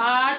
8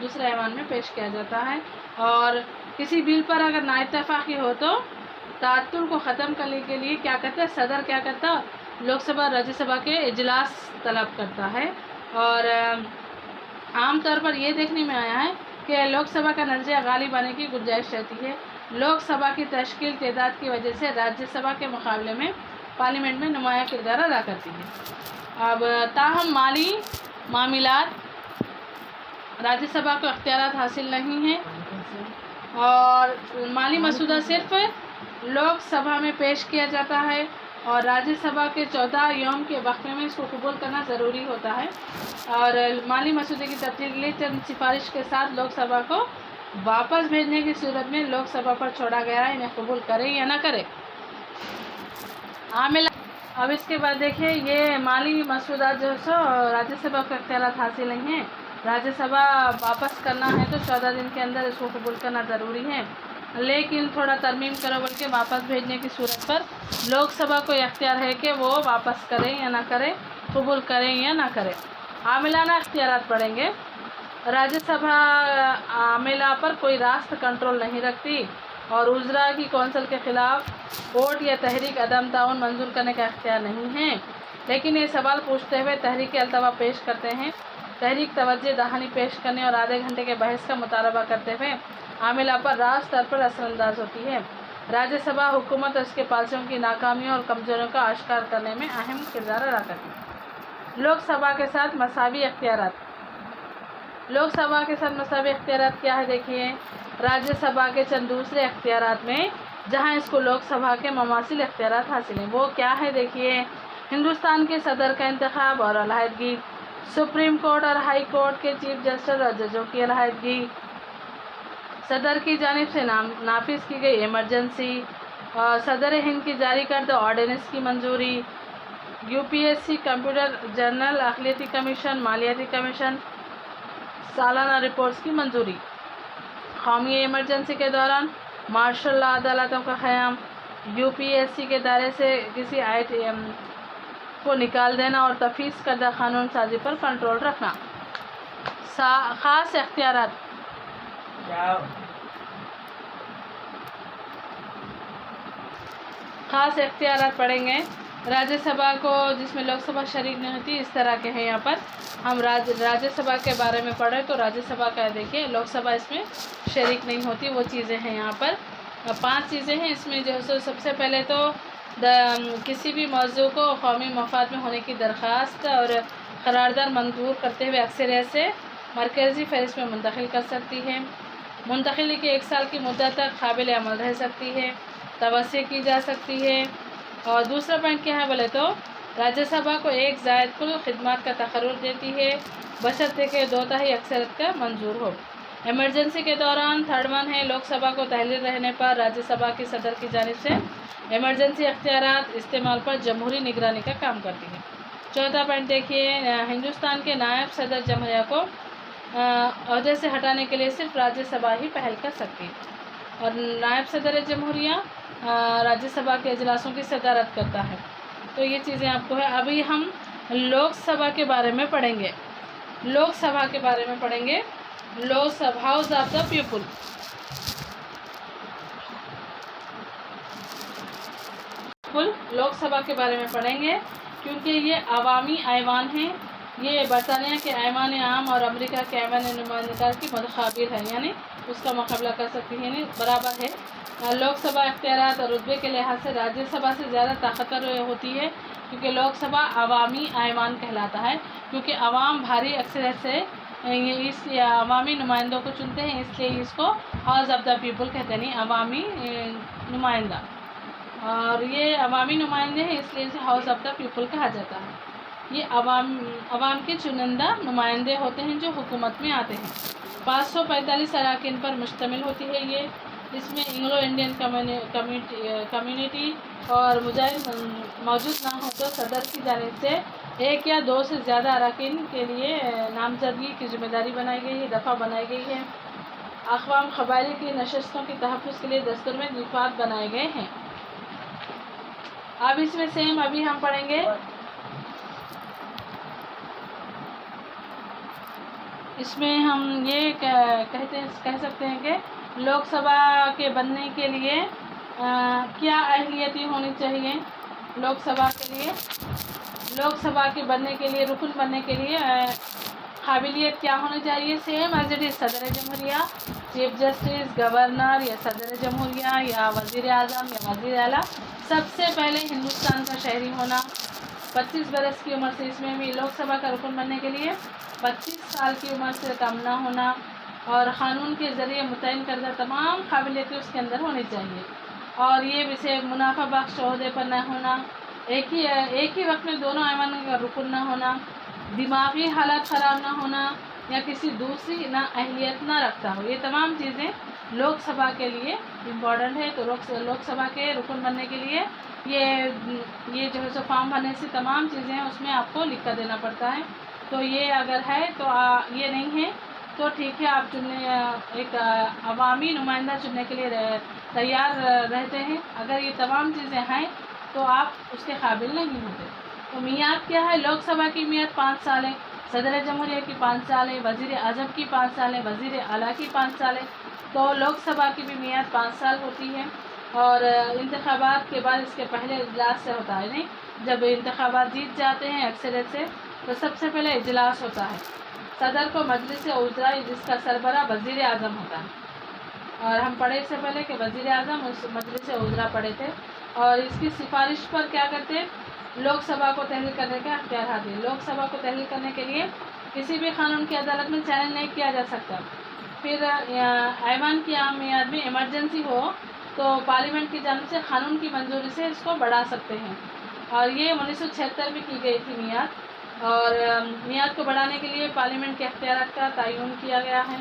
دوسرے ایوان میں پیش کیا جاتا ہے۔ اور کسی بل پر اگر نا اتفاقی ہو تو تعطل کو ختم کرنے کے لیے کیا کرتا ہے، صدر کیا کرتا ہے، لوک سبھا اور راجیہ سبھا کے اجلاس طلب کرتا ہے۔ اور عام طور پر یہ دیکھنے میں آیا ہے کہ لوک سبھا کا نتیجہ غالب آنے کی گنجائش رہتی ہے۔ لوک سبھا کی تشکیل تعداد کی وجہ سے راجیہ سبھا کے مقابلے میں پارلیمنٹ میں نمایاں کردار ادا کرتی ہے۔ اب تاہم مالی معاملات راجیہ سبھا کو اختیارات حاصل نہیں ہیں، اور مالی مسودہ صرف لوک سبھا میں پیش کیا جاتا ہے اور راجیہ سبھا کے 14 یوم کے وقفے میں اس کو قبول کرنا ضروری ہوتا ہے۔ اور مالی مسودے کی تبدیلی کے لیے چند سفارش کے ساتھ لوک سبھا کو واپس بھیجنے کی صورت میں لوک سبھا پر چھوڑا گیا ہے، انہیں قبول کرے یا نہ کرے۔ اب اس کے بعد دیکھیے، یہ مالی مسودات جو ہے سو راجیہ سبھا کو اختیارات حاصل نہیں ہیں، راجیہ سبھا واپس کرنا ہے تو 14 دن کے اندر اس کو قبول کرنا ضروری ہے، لیکن تھوڑا ترمیم کرو بلکہ واپس بھیجنے کی صورت پر لوک سبھا کو اختیار ہے کہ وہ واپس کریں یا نہ کرے، قبول کریں یا نہ کرے۔ عاملانہ اختیارات پڑھیں گے۔ راجیہ سبھا عاملہ پر کوئی راست کنٹرول نہیں رکھتی اور وزراء کی کونسل کے خلاف ووٹ یا تحریک عدم تعاون منظور کرنے کا اختیار نہیں ہے، لیکن یہ سوال پوچھتے ہوئے تحریک التوا پیش کرتے ہیں۔ تحریک توجہ دہانی پیش کرنے اور آدھے گھنٹے کے بحث کا مطالبہ کرتے ہوئے عاملہ پر راست طور پر اثر انداز ہوتی ہے۔ راجیہ سبھا حکومت اور اس کے پالیسیوں کی ناکامیوں اور کمزوریوں کا اشکار کرنے میں اہم کردار ادا کرتی ہے۔ لوک سبھا کے ساتھ مساوی اختیارات۔ لوک سبھا کے ساتھ مساوی اختیارات کیا ہے، دیکھیے، راجیہ سبھا کے چند دوسرے اختیارات میں جہاں اس کو لوک سبھا کے مماثل اختیارات حاصل ہیں، وہ کیا ہے، دیکھیے، ہندوستان کے صدر کا انتخاب اور علیحدگی، سپریم کورٹ اور ہائی کورٹ کے چیف جسٹس اور ججوں کی علیحدگی، صدر کی جانب سے نافذ کی گئی ایمرجنسی، اور صدر ہند کی جاری کردہ آرڈیننس کی منظوری، UPSC کمپیوٹر جنرل اقلیتی کمیشن، مالیاتی کمیشن سالانہ رپورٹس کی منظوری، قومی ایمرجنسی کے دوران مارشل لا عدالتوں کا قیام، UPSC کے دائرے سے کسی ITM کو نکال دینا اور تفویض کردہ قانون سازی پر کنٹرول رکھنا۔ خاص اختیارات۔ خاص اختیارات پڑھیں گے۔ راجیہ سبھا کو، جس میں لوک سبھا شریک نہیں ہوتی، اس طرح کے ہیں۔ یہاں پر ہم راجیہ سبھا کے بارے میں پڑھیں تو راجیہ سبھا کا دیکھیں، لوک سبھا اس میں شریک نہیں ہوتی، وہ چیزیں ہیں یہاں پر 5 چیزیں ہیں۔ اس میں جو ہے سب سے پہلے تو کسی بھی موضوع کو قومی مفاد میں ہونے کی درخواست اور قرارداد منظور کرتے ہوئے اکثریت سے مرکزی فہرست میں منتقل کر سکتی ہے۔ منتقلی کے 1 سال کی مدت تک قابل عمل رہ سکتی ہے، توسیع کی جا سکتی ہے۔ اور دوسرا پوائنٹ کیا ہے بولے تو راجیہ سبھا کو ایک زائد کل خدمات کا تقرر دیتی ہے، بشرطے کہ 2/3 اکثریت کا منظور ہو۔ ایمرجنسی کے دوران 3rd ون ہے، لوک سبھا کو تحلیل رہنے پر راجیہ سبھا کی صدر کی جانب سے ایمرجنسی اختیارات استعمال پر جمہوری نگرانی کا کام کرتی ہے۔ 4تھا پوائنٹ دیکھیے، ہندوستان کے نائب صدر جمہوریہ کو عہدے سے ہٹانے کے لیے صرف راجیہ سبھا ہی پہل کر سکتی ہے، اور نائب صدر جمہوریہ راجیہ سبھا کے اجلاسوں کی صدارت کرتا ہے۔ تو یہ چیزیں آپ کو ہے۔ ابھی ہم لوک سبھا کے بارے میں پڑھیں گے۔ لوک سبھا کے بارے میں پڑھیں گے۔ Lok Sabha house of the people. Lok Sabha کے بارے میں پڑھیں گے کیونکہ یہ عوامی ایوان ہیں۔ یہ برطانیہ کے ایوان عام اور امریکہ کے ایوان نمائندگان کی متقابل ہے، یعنی اس کا مقابلہ کر سکتی ہے، یعنی برابر ہے۔ لوک سبھا اختیارات اور رتبے کے لحاظ سے راجیہ سبھا سے زیادہ طاقتور ہوتی ہے، کیونکہ لوک سبھا عوامی ایوان کہلاتا ہے، کیونکہ عوام بھاری اکثریت سے اس عوامی نمائندوں کو چنتے ہیں، اس لیے اس کو ہاؤس آف دا پیپل کہتے ہیں، عوامی نمائندہ۔ اور یہ عوامی نمائندے ہیں، اس لیے اسے ہاؤس آف دا پیپل کہا جاتا ہے۔ یہ عوام کے چنندہ نمائندے ہوتے ہیں جو حکومت میں آتے ہیں۔ 545 اراکین پر مشتمل ہوتی ہے یہ۔ اس میں انگلو انڈین کمیونٹی اور مجاہد موجود نہ ہو تو صدر کی جانب سے 1 یا 2 سے زیادہ اراکین کے لیے نامزدگی کی ذمہ داری بنائی گئی ہے، دفعہ بنائی گئی ہے۔ اقوام قبائلی کی نشستوں کے تحفظ کے لیے دستور میں دفعات بنائے گئے ہیں۔ اب اس میں سیم ابھی ہم پڑھیں گے اس میں ہم یہ کہہ سکتے ہیں کہ لوک سبھا کے بننے کے لیے کیا اہلیتیں ہونی چاہیے. لوک سبھا کے بننے کے لیے رکن بننے کے لیے قابلیت کیا ہونی چاہیے. سیم ایز اٹ از صدر جمہوریہ, چیف جسٹس, گورنر یا صدر جمہوریہ یا وزیر اعظم یا وزیر اعلیٰ. سب سے پہلے ہندوستان کا شہری ہونا, 25 برس کی عمر سے. اس میں بھی لوک سبھا کا رکن بننے کے لیے 25 سال کی عمر سے کم نہ ہونا, اور قانون کے ذریعے متعین کردہ تمام قابلیتیں اس کے اندر ہونی چاہیے. اور یہ بھی سے منافع بخش عہدے پر نہ ہونا, ایک ہی وقت میں دونوں ایوانوں کا رکن نہ ہونا, دماغی حالت خراب نہ ہونا یا کسی دوسری نہ اہلیت نہ رکھتا ہو. یہ تمام چیزیں لوک سبھا کے لیے امپورٹنٹ ہے. تو لوک سبھا کے رکن بننے کے لیے یہ جو ہے سو فارم بھرنے سے تمام چیزیں اس میں آپ کو لکھ کر دینا پڑتا ہے. تو یہ اگر ہے تو یہ نہیں ہے تو ٹھیک ہے, آپ ایک عوامی نمائندہ چننے کے لیے تیار رہتے ہیں. اگر یہ تمام چیزیں ہیں تو آپ اس کے قابل نہیں ہوتے. تو میعاد کیا ہے؟ لوک سبھا کی میعاد 5 سال ہے, صدر جمہوریہ کی 5 سال ہے, وزیر اعظم کی 5 سال ہے, وزیر اعلیٰ کی 5 سال ہے. تو لوک سبھا کی بھی میعاد 5 سال ہوتی ہے. اور انتخابات کے بعد اس کے پہلے اجلاس سے ہوتا ہے. نہیں, جب انتخابات جیت جاتے ہیں اکثریت سے تو سب سے پہلے اجلاس ہوتا ہے. صدر کو مجلس وزراء جس کا سربراہ وزیر اعظم ہوتا ہے. اور ہم پڑھے اس سے پہلے کہ وزیر اعظم اس مجلس وزراء پڑھے تھے, اور اس کی سفارش پر کیا کرتے, لوک سبھا کو تحلیل کرنے کا اختیار حاصل. لوک سبھا کو تحلیل کرنے کے لیے کسی بھی قانون کی عدالت میں چیلنج نہیں کیا جا سکتا. پھر ایوان کی عام میعاد میں ایمرجنسی ہو تو پارلیمنٹ کی جانب سے قانون کی منظوری سے اس کو بڑھا سکتے ہیں. اور یہ 1976 میں کی گئی تھی میعاد, اور میعاد کو بڑھانے کے لیے پارلیمنٹ کے اختیارات کا تعین کیا گیا ہے.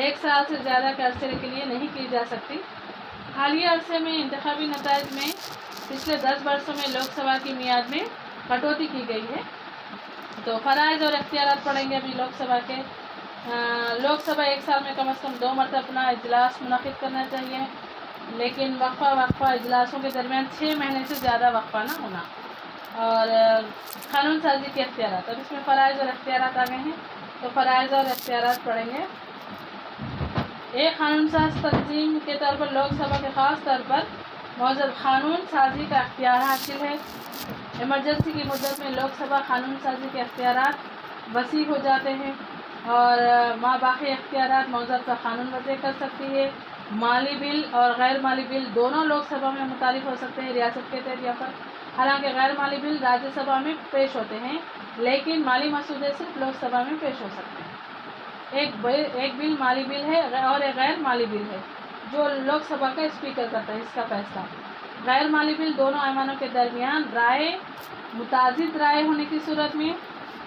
1 سال سے زیادہ کے عرصے کے لیے نہیں کی جا سکتی. حالیہ عرصے میں انتخابی نتائج میں پچھلے 10 برسوں میں لوک سبھا کی میعاد میں کٹوتی کی گئی ہے. تو فرائض اور اختیارات پڑھیں گے ابھی لوک سبھا کے. لوک سبھا 1 سال میں کم از کم 2 مرتبہ اپنا اجلاس منعقد کرنا چاہیے, لیکن وقفہ اجلاسوں کے درمیان 6 مہینے سے زیادہ وقفہ نہ ہونا. اور قانون سازی کے اختیارات, اب اس میں فرائض اور اختیارات آ گئے ہیں. تو فرائض اور اختیارات پڑھیں گے. ایک قانون ساز تنظیم کے طور پر لوک سبھا کے خاص طور پر موجود قانون سازی کا اختیار حاصل ہے. ایمرجنسی کی مدت میں لوک سبھا قانون سازی کے اختیارات وسیع ہو جاتے ہیں, اور باقی اختیارات موضوع کا قانون وضع کر سکتی ہے. مالی بل اور غیر مالی بل دونوں لوک سبھا میں متعارف ہو سکتے ہیں ریاست کے تحت یا پر. حالانکہ غیر مالی بل راجیہ سبھا میں پیش ہوتے ہیں, لیکن مالی مسودے صرف لوک سبھا میں پیش ہو سکتے ہیں. ایک بل مالی بل ہے اور ایک غیر مالی بل ہے جو لوک سبھا کا اسپیکر کرتا ہے اس کا فیصلہ. غیر مالی بل دونوں ایوانوں کے درمیان متعدد رائے ہونے کی صورت میں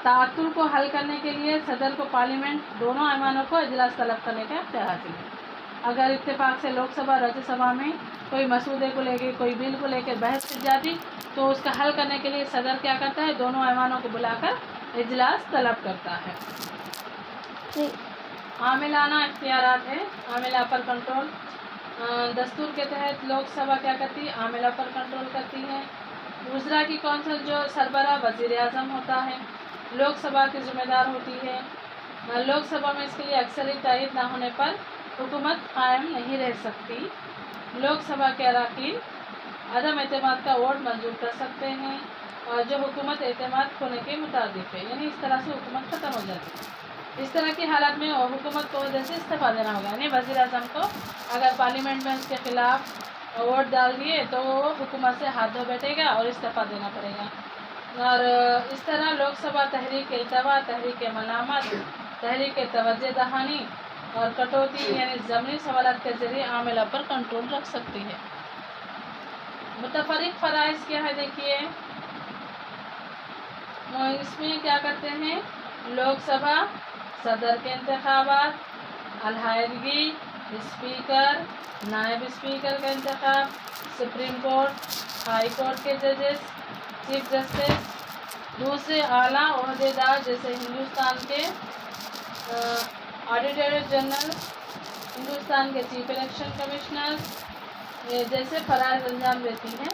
تعطل کو حل کرنے کے لیے صدر کو پارلیمنٹ دونوں ایوانوں کو اجلاس طلب کرنے کا اختیار حاصل ہے. اگر اتفاق سے لوک سبھا راجیہ سبھا میں کوئی مسودے کو لے کے کوئی بل کو لے کے بحث کی جاتی تو اس کا حل کرنے کے لیے صدر کیا کرتا ہے, دونوں ایوانوں کو بلا کر اجلاس طلب کرتا ہے. عاملانہ اختیارات ہے. عاملہ پر کنٹرول. دستور کے تحت لوک سبھا کیا کرتی ہے, عاملہ پر کنٹرول کرتی ہے. وزراء کی کونسل جو سربراہ وزیر اعظم ہوتا ہے, لوک سبھا کی ذمہ دار ہوتی ہے. لوک سبھا میں اس کے لیے اکثریت تائید نہ ہونے پر حکومت قائم نہیں رہ سکتی. لوک سبھا کے اراکین عدم اعتماد کا ووٹ منظور کر سکتے ہیں, اور جو حکومت اعتماد کھونے کے مترادف ہے, یعنی اس طرح سے حکومت ختم ہو جاتی ہے. اس طرح کی حالات میں حکومت کو وجہ سے استعفیٰ دینا ہوگا, یعنی وزیر اعظم کو اگر پارلیمنٹ میں اس کے خلاف ووٹ ڈال دیے تو وہ حکومت سے ہاتھ دھو بیٹھے گا اور استعفیٰ دینا پڑے گا. اور اس طرح لوک سبھا تحریک التوا, تحریک ملامت, تحریک توجہ دہانی اور کٹوتی یعنی ضمنی سوالات کے ذریعے عاملہ پر کنٹرول رکھ سکتی ہے. متفرق فرائض کیا ہے دیکھیے, اس میں کیا کرتے ہیں, لوک سبھا صدر کے انتخابات, علیحدگی, اسپیکر, نائب اسپیکر کا انتخاب, سپریم کورٹ, ہائی کورٹ کے ججز, چیف جسٹس, دوسرے اعلیٰ عہدیدار جیسے ہندوستان کے آڈیٹر جنرل, ہندوستان کے چیف الیکشن کمشنر جیسے فرائض انجام دیتی ہیں.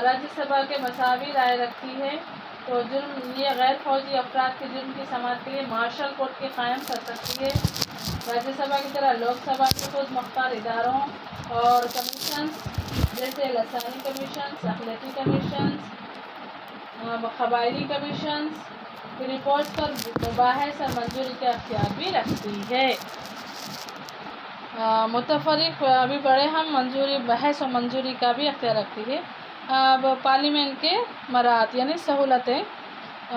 راجیہ سبھا کے مساوی رائے رکھتی ہے. تو جرم یہ غیر فوجی افراد کے جرم کی سماعت کے لیے مارشل کورٹ کے قائم کر سکتی ہے۔ راجیہ سبھا کی طرح لوک سبھا کے خود مختار اداروں اور کمیشنز جیسے لسانی کمیشنز، اقلیتی کمیشنز، قبائلی کمیشنز کی رپورٹ پر مباحث اور منظوری کا اختیار بھی رکھتی ہے۔ متفرق ابھی بڑے ہم منظوری بحث و منظوری کا بھی اختیار رکھتی ہے۔ اب پارلیمنٹ کے مراعات یعنی سہولتیں،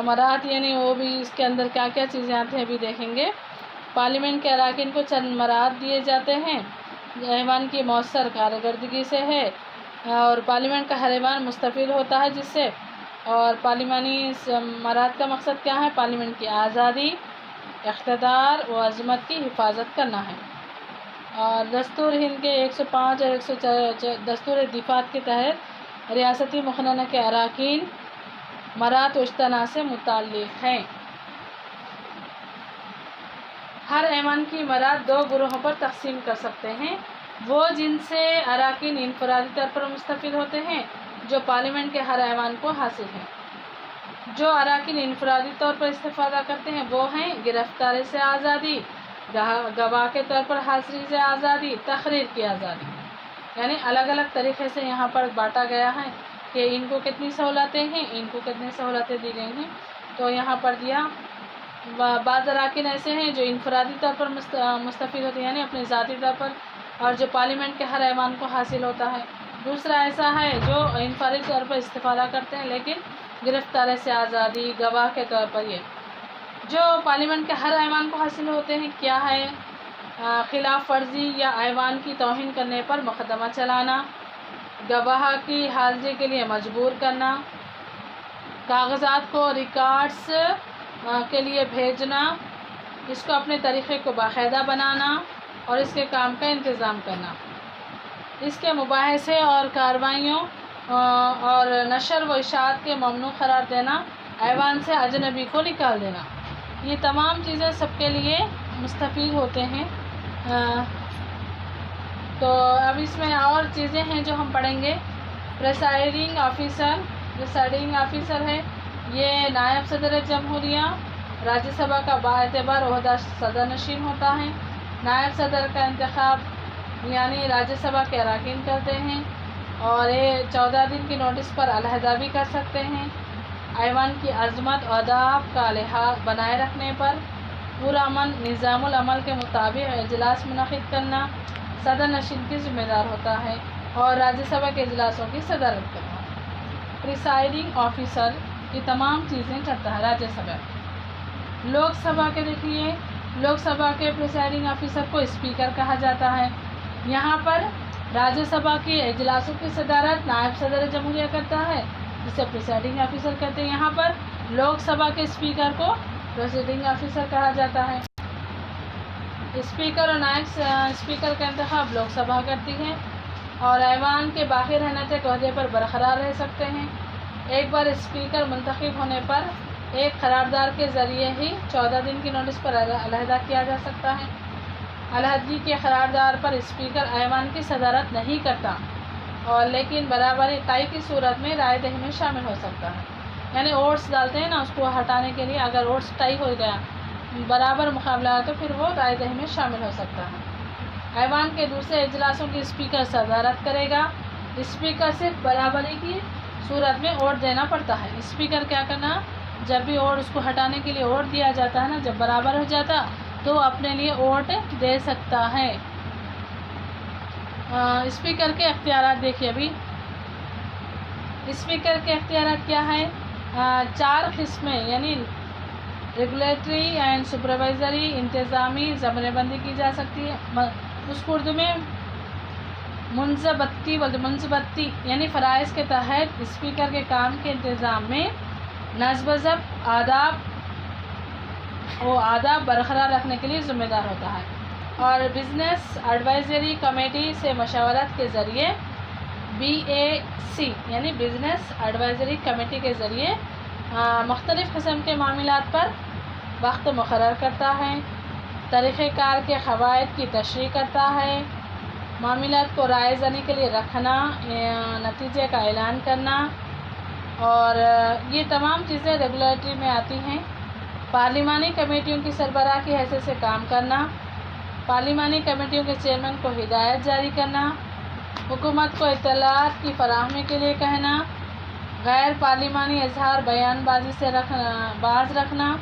مراعات یعنی وہ بھی اس کے اندر کیا کیا چیزیں آتی ہیں ابھی دیکھیں گے۔ پارلیمنٹ کے اراکین کو چند مراعات دیے جاتے ہیں۔ ایوان کی مؤثر کارکردگی سے ہے اور پارلیمنٹ کا ہر ایوان مستفید ہوتا ہے جس سے، اور پارلیمانی مراعات کا مقصد کیا ہے؟ پارلیمنٹ کی آزادی، اقتدار و عظمت کی حفاظت کرنا ہے۔ اور دستور ہند کے 105 اور 104 دستور دفاع کے تحت ریاستی مقننہ کے اراکین مراعات و اجتناع سے متعلق ہیں۔ ہر ایوان کی مراعات دو گروہوں پر تقسیم کر سکتے ہیں، وہ جن سے اراکین انفرادی طور پر مستفید ہوتے ہیں جو پارلیمنٹ کے ہر ایوان کو حاصل ہے۔ جو اراکین انفرادی طور پر استفادہ کرتے ہیں وہ ہیں گرفتاری سے آزادی، گواہ کے طور پر حاضری سے آزادی، تقریر کی آزادی، یعنی الگ الگ طریقے سے یہاں پر بانٹا گیا ہے کہ ان کو کتنی سہولتیں ہیں، ان کو کتنی سہولتیں دی گئی ہیں۔ تو یہاں پر دیا بعض اراکین ایسے ہیں جو انفرادی طور پر مستفید ہوتے ہیں یعنی اپنے ذاتی طور پر، اور جو پارلیمنٹ کے ہر ایوان کو حاصل ہوتا ہے۔ دوسرا ایسا ہے جو انفرادی طور پر استفادہ کرتے ہیں لیکن گرفتاری سے آزادی، گواہ کے طور پر۔ یہ جو پارلیمنٹ کے ہر ایوان کو حاصل ہوتے ہیں کیا ہے؟ خلاف ورزی یا ایوان کی توہین کرنے پر مقدمہ چلانا، گواہ کی حاضری کے لیے مجبور کرنا، کاغذات کو ریکارڈز کے لیے بھیجنا، اس کو اپنے طریقے کو باقاعدہ بنانا اور اس کے کام کا انتظام کرنا، اس کے مباحثے اور کارروائیوں اور نشر و اشاعت کے ممنوع قرار دینا، ایوان سے اجنبی کو نکال دینا، یہ تمام چیزیں سب کے لیے مستفید ہوتے ہیں۔ تو اب اس میں اور چیزیں ہیں جو ہم پڑھیں گے۔ پریسائڈنگ آفیسر ہے، یہ نائب صدر جمہوریہ، راجیہ سبھا کا باعتبار عہدہ صدر نشین ہوتا ہے۔ نائب صدر کا انتخاب یعنی راجیہ سبھا کے اراکین کرتے ہیں اور یہ 14 دن کی نوٹس پر علیحدہ بھی کر سکتے ہیں۔ ایوان کی عظمت و آداب کا لحاظ بنائے رکھنے پر پورا نظام العمل کے مطابق اجلاس منعقد کرنا صدر نشین کی ذمہ دار ہوتا ہے اور راجیہ سبھا کے اجلاسوں کی صدارت کرنا۔ پریسائڈنگ آفیسر یہ تمام چیزیں کرتا ہے راجیہ سبھا۔ لوک سبھا کے دیکھیے، لوک سبھا کے پریسائڈنگ آفیسر کو اسپیکر کہا جاتا ہے۔ یہاں پر راجیہ سبھا کے اجلاسوں کی صدارت نائب صدر جمہوریہ کرتا ہے جسے پریسائڈنگ آفیسر کہتے ہیں۔ یہاں پر لوک سبھا کے اسپیکر کو پریسائڈنگ آفیسر کہا جاتا ہے۔ اسپیکر اور نائب اسپیکر کا انتخاب لوک سبھا کرتی ہے اور ایوان کے باقی رہنے تک عہدے پر برقرار رہ سکتے ہیں۔ ایک بار اسپیکر منتخب ہونے پر ایک قرارداد کے ذریعے ہی 14 دن کی نوٹس پر علیحدہ کیا جا سکتا ہے۔ علیحدگی کے قرارداد پر اسپیکر ایوان کی صدارت نہیں کرتا اور لیکن برابری طے کی صورت میں رائے دہی میں شامل ہو سکتا ہے، یعنی ووٹس ڈالتے ہیں نا اس کو ہٹانے کے لیے، اگر ووٹس طے ہو گیا برابر مقابلہ ہے تو پھر وہ رائے دہی میں شامل ہو سکتا ہے۔ ایوان کے دوسرے اجلاسوں کی اسپیکر صدارت کرے گا۔ اسپیکر صرف برابری کی صورت میں ووٹ دینا پڑتا ہے۔ اسپیکر کیا کرنا، جب بھی ووٹ اس کو ہٹانے کے لیے ووٹ دیا جاتا ہے نا، جب برابر ہو جاتا تو اپنے لیے ووٹ دے سکتا ہے۔ اسپیکر کے اختیارات دیکھیے ابھی۔ اسپیکر کے اختیارات کیا ہے؟ 4 قسمیں یعنی ریگولیٹری اینڈ سپروائزری، انتظامی، زمرے بندی کی جا سکتی ہے۔ اس کو اردو میں منضبطی بولتے، منضبطی یعنی فرائض کے تحت اسپیکر کے کام کے انتظام میں نظم و ضبط، آداب برقرار رکھنے کے لیے ذمہ دار ہوتا ہے۔ اور بزنس ایڈوائزری کمیٹی سے مشاورت کے ذریعے BAC یعنی بزنس ایڈوائزری کمیٹی کے ذریعے مختلف قسم کے معاملات پر وقت مقرر کرتا ہے، طریقہ کار کے قواعد کی تشریح کرتا ہے، معاملات کو رائے زنی کے لیے رکھنا، نتیجے کا اعلان کرنا اور یہ تمام چیزیں ریگولیٹری میں آتی ہیں۔ پارلیمانی کمیٹیوں کی سربراہ کی حیثیت سے کام کرنا، پارلیمانی کمیٹیوں کے چیئرمین کو ہدایت جاری کرنا، حکومت کو اطلاعات کی فراہمی کے لیے کہنا، غیر پارلیمانی اظہار بیان بازی سے باز رکھنا،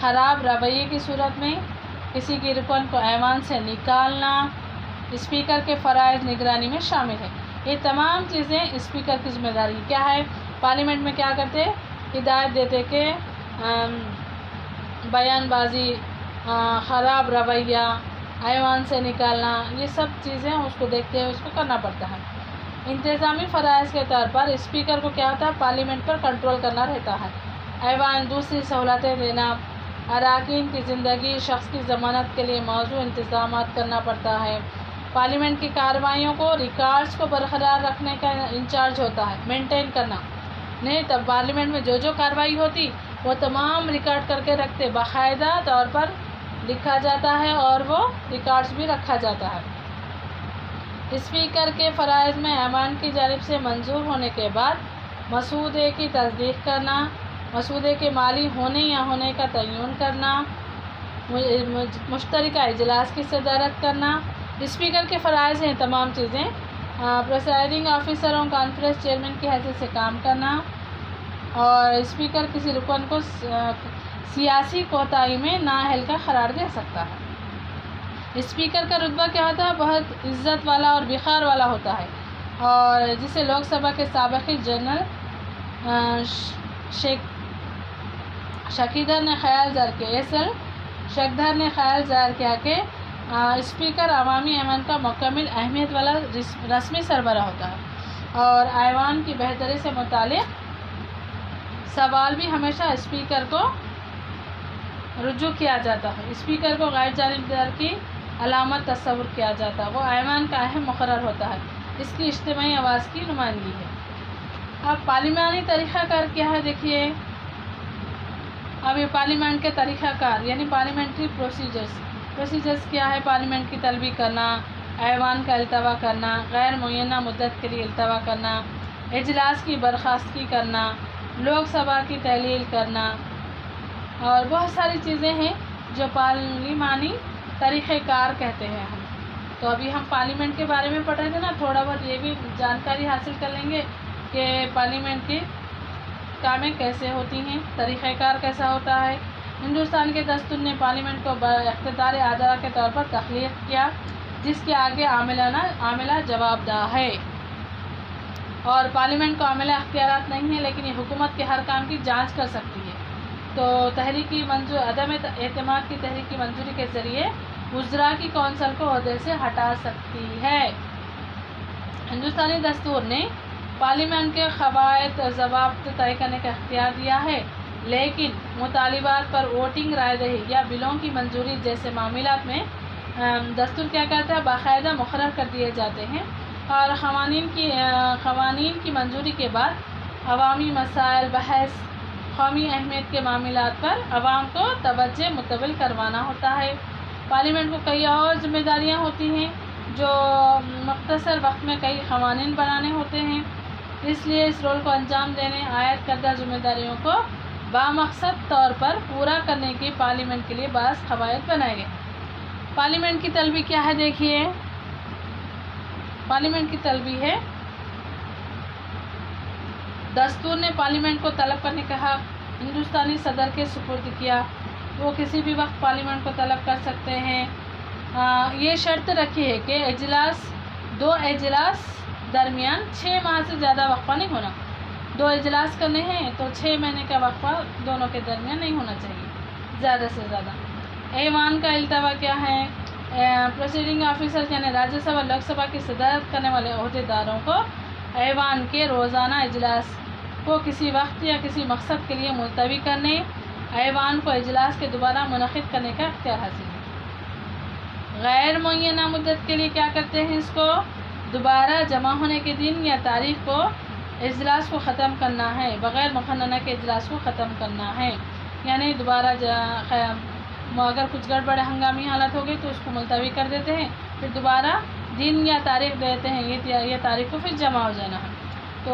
خراب رویے کی صورت میں کسی کی رکن کو ایوان سے نکالنا، اسپیکر کے فرائض نگرانی میں شامل ہے۔ یہ تمام چیزیں اسپیکر کی ذمہ داری کیا ہے؟ پارلیمنٹ میں کیا کرتے؟ ہدایت دیتے کہ بیان بازی، خراب رویہ، ایوان سے نکالنا، یہ سب چیزیں اس کو دیکھتے ہوئے اس کو کرنا پڑتا ہے۔ انتظامی فرائض کے طور پر اسپیکر کو کیا ہوتا ہے؟ پارلیمنٹ پر کنٹرول کرنا رہتا ہے۔ ایوان دوسری سہولتیں دینا، اراکین کی زندگی، شخص کی ضمانت کے لیے موزوں انتظامات کرنا پڑتا ہے۔ پارلیمنٹ کی کارروائیوں کو ریکارڈز کو برقرار رکھنے کا انچارج ہوتا ہے، مینٹین کرنا۔ نہیں تب پارلیمنٹ میں جو کارروائی ہوتی وہ تمام ریکارڈ کر کے رکھتے، باقاعدہ طور پر لکھا جاتا ہے اور وہ ریکارڈز بھی رکھا جاتا ہے۔ اسپیکر کے فرائض میں ایوان کی جانب سے منظور ہونے کے بعد مسودے کی تصدیق کرنا، مسودے کے مالی ہونے یا ہونے کا تعین کرنا، مشترکہ اجلاس کی صدارت کرنا۔ اسپیکر کے فرائض ہیں تمام چیزیں، پریسائڈنگ آفیسروں کانفرنس چیئرمین کی حیثیت سے کام کرنا، اور اسپیکر کسی رکن کو سیاسی کوتاہی میں نااہل کا قرار دے سکتا ہے۔ اسپیکر کا رتبہ کیا ہوتا ہے؟ بہت عزت والا اور وقار والا ہوتا ہے، اور جسے لوک سبھا کے سابق جنرل شکھیدھر نے خیال ظاہر کیا، شکھیدھر نے خیال ظاہر کیا کہ اسپیکر عوامی ایوان کا مکمل اہمیت والا رسمی سربراہ ہوتا ہے، اور ایوان کی بہتری سے متعلق سوال بھی ہمیشہ اسپیکر کو رجوع کیا جاتا ہے۔ اسپیکر کو غیر جانبدار کی علامت تصور کیا جاتا ہے، وہ ایوان کا اہم مقرر ہوتا ہے، اس کی اجتماعی آواز کی نمائندگی ہے۔ اب پارلیمانی طریقہ کار کیا ہے دیکھیے، اب یہ پارلیمنٹ کے طریقہ کار یعنی پارلیمنٹری پروسیجرز کیا ہے؟ پارلیمنٹ کی طلبی کرنا، ایوان کا التوا کرنا، غیر معینہ مدت کے لیے التوا کرنا، اجلاس کی برخاستگی کرنا، لوک سبھا کی تحلیل کرنا، اور بہت ساری چیزیں ہیں جو پارلیمانی طریقہ کار کہتے ہیں ہم۔ تو ابھی ہم پارلیمنٹ کے بارے میں پڑھ رہے تھے نا، تھوڑا بہت یہ بھی جانکاری حاصل کر لیں گے کہ پارلیمنٹ کی کامیں کیسے ہوتی ہیں، طریقہ کار کیسا ہوتا ہے۔ ہندوستان کے دستور نے پارلیمنٹ کو اقتدار اعلیٰ کے طور پر تخلیق کیا، جس کے آگے عاملہ جواب دہ ہے، اور پارلیمنٹ کو عاملہ اختیارات نہیں ہیں، لیکن یہ حکومت کے ہر کام کی جانچ کر سکتی ہے۔ تو عدم اعتماد کی تحریکی منظوری کے ذریعے وزراء کی کونسل کو عہدے سے ہٹا سکتی ہے۔ ہندوستانی دستور نے پارلیمنٹ کے قواعد و ضوابط طے کرنے کا اختیار دیا ہے، لیکن مطالبات پر ووٹنگ، رائے دہی یا بلوں کی منظوری جیسے معاملات میں دستور کیا کرتا ہے؟ باقاعدہ مقرر کر دیے جاتے ہیں، اور قوانین کی منظوری کے بعد عوامی مسائل، بحث، قومی اہمیت کے معاملات پر عوام کو توجہ متوجہ کروانا ہوتا ہے۔ پارلیمنٹ کو کئی اور ذمہ داریاں ہوتی ہیں، جو مختصر وقت میں کئی قوانین بنانے ہوتے ہیں، اس لیے اس رول کو انجام دینے عائد کردہ ذمہ داریوں کو بامقصد طور پر پورا کرنے کی پارلیمنٹ کے لیے بعض قواعد بنائے گئے۔ پارلیمنٹ کی طلبی کیا ہے دیکھیے، پارلیمنٹ کی طلبی ہے، دستور نے پارلیمنٹ کو طلب کرنے کا حق ہندوستانی صدر کے سپرد کیا، وہ کسی بھی وقت پارلیمنٹ کو طلب کر سکتے ہیں۔ یہ شرط رکھی ہے کہ دو اجلاس درمیان 6 ماہ سے زیادہ وقفہ نہیں ہونا۔ 2 اجلاس کرنے ہیں تو 6 مہینے کا وقفہ دونوں کے درمیان نہیں ہونا چاہیے، زیادہ سے زیادہ۔ ایوان کا التوا کیا ہے؟ پریسائڈنگ آفیسر یعنی راجیہ سبھا، لوک سبھا کی صدارت کرنے والے عہدیداروں کو ایوان کے روزانہ اجلاس کو کسی وقت یا کسی مقصد کے لیے ملتوی کرنے، ایوان کو اجلاس کے دوبارہ منعقد کرنے کا اختیار حاصل ہے۔ غیر معینہ مدت کے لیے کیا کرتے ہیں؟ اس کو دوبارہ جمع ہونے کے دن یا تاریخ کو اجلاس کو ختم کرنا ہے، بغیر مقننہ کے اجلاس کو ختم کرنا ہے، یعنی دوبارہ اگر کچھ گڑبڑ ہنگامی حالت ہو گئی تو اس کو ملتوی کر دیتے ہیں، پھر دوبارہ دن یا تاریخ دیتے ہیں، یہ تاریخ کو پھر جمع ہو جانا ہے۔ تو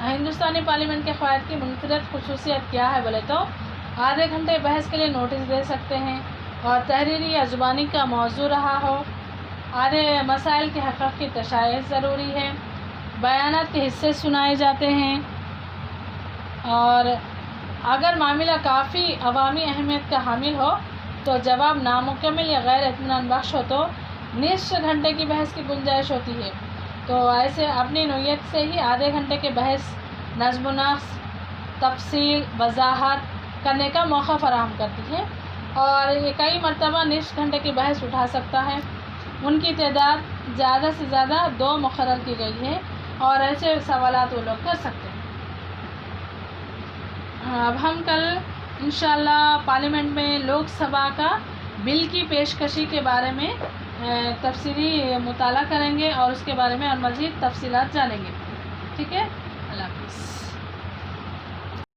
ہندوستانی پارلیمنٹ کے قواعد کی منفرد خصوصیت کیا ہے بولے تو آدھے گھنٹے بحث کے لیے نوٹس دے سکتے ہیں اور تحریری یا زبانی کا موضوع رہا ہو، آدھے مسائل کے حقوق کی تشریح ضروری ہے، بیانات کے حصے سنائے جاتے ہیں، اور اگر معاملہ کافی عوامی اہمیت کا حامل ہو تو جواب نامکمل یا غیر اطمینان بخش ہو تو نصف گھنٹے کی بحث کی گنجائش ہوتی ہے۔ تو ایسے اپنی نوعیت سے ہی آدھے گھنٹے کے بحث نظم و نسق، تفصیل، وضاحت کرنے کا موقع فراہم کرتی ہے، اور یہ کئی مرتبہ نصف گھنٹے کی بحث اٹھا سکتا ہے۔ ان کی تعداد زیادہ سے زیادہ 2 مقرر کی گئی ہے، اور ایسے سوالات وہ لوگ کر سکتے ہیں۔ اب ہم کل انشاءاللہ پارلیمنٹ میں لوک سبھا کا بل کی پیشکشی کے بارے میں تفصیلی مطالعہ کریں گے اور اس کے بارے میں اور مزید تفصیلات جانیں گے۔ ٹھیک ہے، اللہ حافظ۔